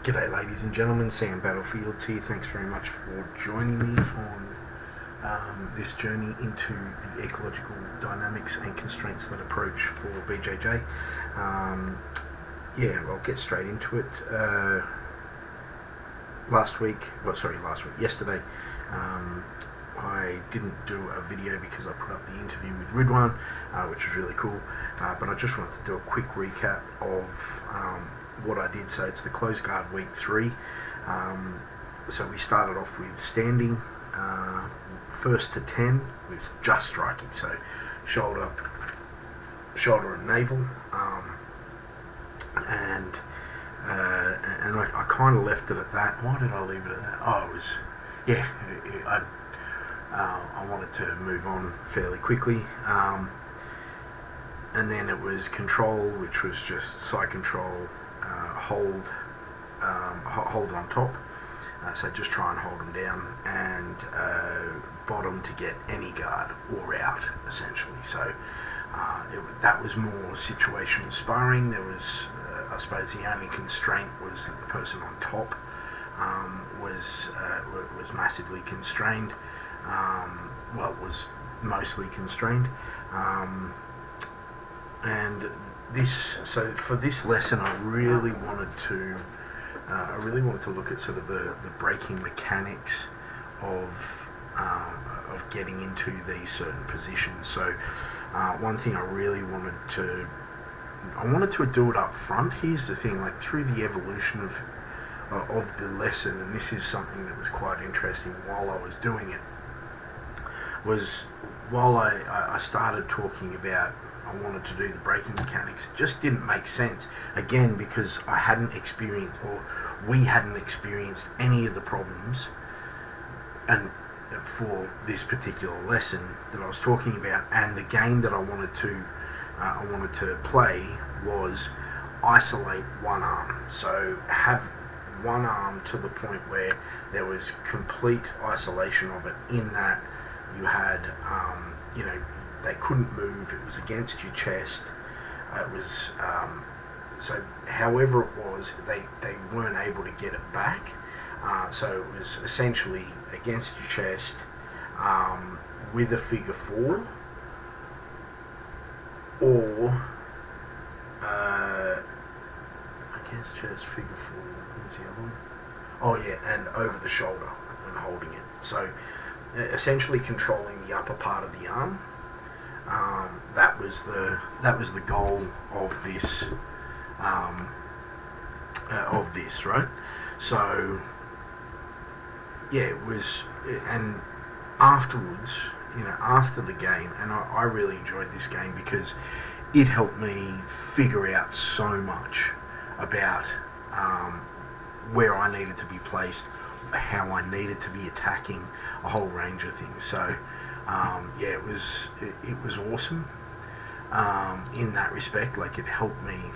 G'day ladies and gentlemen, Sam Battlefield here. Thanks very much for joining me on this journey into the ecological dynamics and constraints that approach for BJJ. I'll get straight into it. Yesterday, I didn't do a video because I put up the interview with Ridwan, which was really cool, but I just wanted to do a quick recap of what I did. So it's the closed guard week 3. So we started off with standing, first to 10 with just striking, so shoulder and navel, and I kind of left it at that. Why did I leave it at that? I wanted to move on fairly quickly, and then it was control, which was just side control, hold on top, so just try and hold them down, and bottom to get any guard or out, essentially. So that was more situational sparring. There was, I suppose, the only constraint was that the person on top was massively constrained. Was mostly constrained, and for this lesson, I really wanted to look at sort of the braking mechanics of getting into these certain positions. So one thing I really wanted to do it up front. Here's the thing, like through the evolution of the lesson, and this is something that was quite interesting while I was doing it, was while I started talking about I wanted to do the braking mechanics, it just didn't make sense, again, because I hadn't experienced, or we hadn't experienced, any of the problems and for this particular lesson that I was talking about. And the game that I wanted to play was isolate one arm, so have one arm to the point where there was complete isolation of it, in that you had they couldn't move, it was against your chest, it was so however it was, they weren't able to get it back, so it was essentially against your chest, with a figure 4, or against chest, figure 4, what was the other one? Oh yeah, and over the shoulder and holding it. So essentially controlling the upper part of the arm. That was the goal of this right? So yeah, it was. And afterwards, after the game, and I really enjoyed this game because it helped me figure out so much about where I needed to be placed, how I needed to be attacking, a whole range of things. So it was awesome in that respect. Like it helped me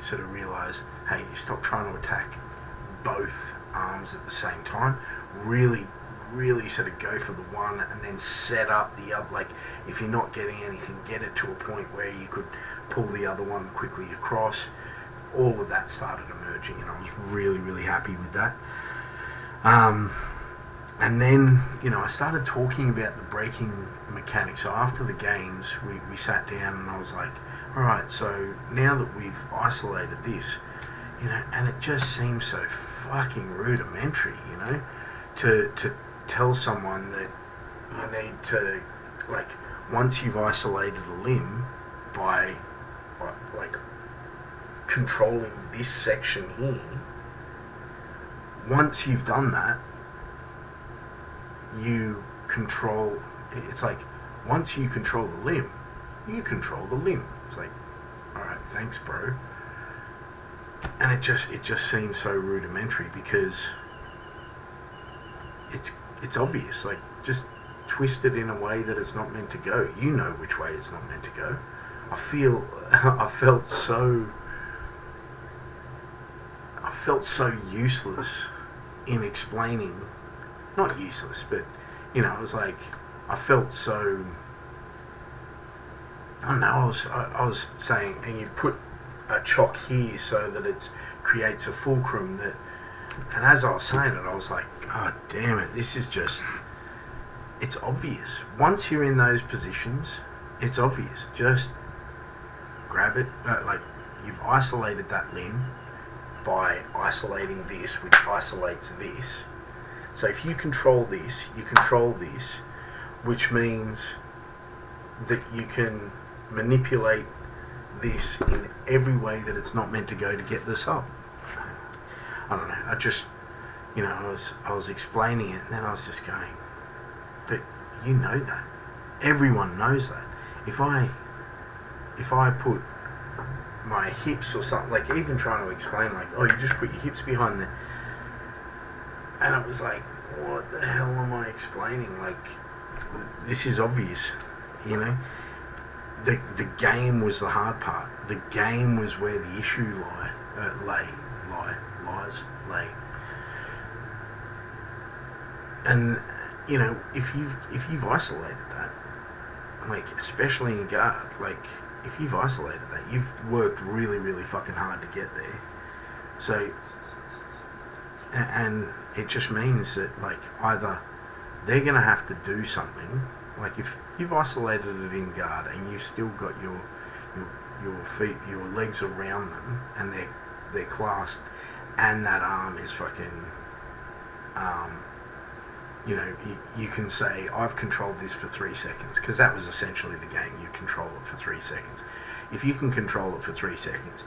sort of realize, hey, stop trying to attack both arms at the same time. Really sort of go for the one and then set up the other. Like if you're not getting anything, get it to a point where you could pull the other one quickly across. All of that started emerging, and I was really happy with that. And then, I started talking about the braking mechanics. So after the games, we sat down, and I was like, all right, so now that we've isolated this, and it just seems so fucking rudimentary, to tell someone that you need to, like, once you've isolated a limb by controlling this section here, once you've done that, you control, it's like, once you control the limb, you control the limb. It's like, alright, thanks bro. And it just seems so rudimentary because it's obvious. Like, just twist it in a way that it's not meant to go. You know which way it's not meant to go. I felt so useless in explaining, not useless, but it was like, I felt so, I don't know, I was saying, and you put a chock here so that it creates a fulcrum that. And as I was saying it, I was like, God damn it, this is just, it's obvious. Once you're in those positions, it's obvious. Just grab it, like you've isolated that limb by isolating this, which isolates this. So if you control this, you control this, which means that you can manipulate this in every way that it's not meant to go to get this up. I don't know. I just, I was explaining it, and then I was just going, but you know that. Everyone knows that. If I put my hips or something, like even trying to explain, like, oh, you just put your hips behind there, and it was like, what the hell am I explaining? Like, this is obvious, The game was the hard part. The game was where the issue lay. And if you've isolated that, like especially in guard, like if you've isolated that, you've worked really, really fucking hard to get there. So, and it just means that like either they're gonna have to do something. Like if you've isolated it in guard and you've still got your feet, your legs around them, and they're clasped, and that arm is fucking, you can say, I've controlled this for 3 seconds, because that was essentially the game. You control it for 3 seconds. If you can control it for 3 seconds,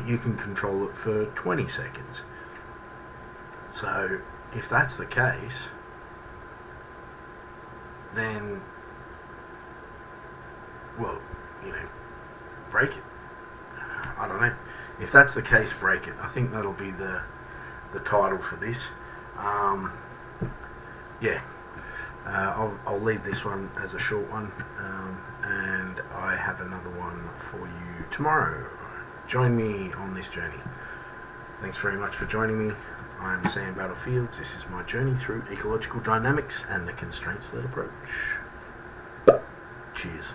you can control it for 20 seconds. So if that's the case, then, well, break it. I don't know. If that's the case, break it. I think that'll be the title for this. I'll leave this one as a short one, and I have another one for you tomorrow. Join me on this journey. Thanks very much for joining me. I'm Sam Battlefields. This is my journey through ecological dynamics and the constraints that approach. Cheers.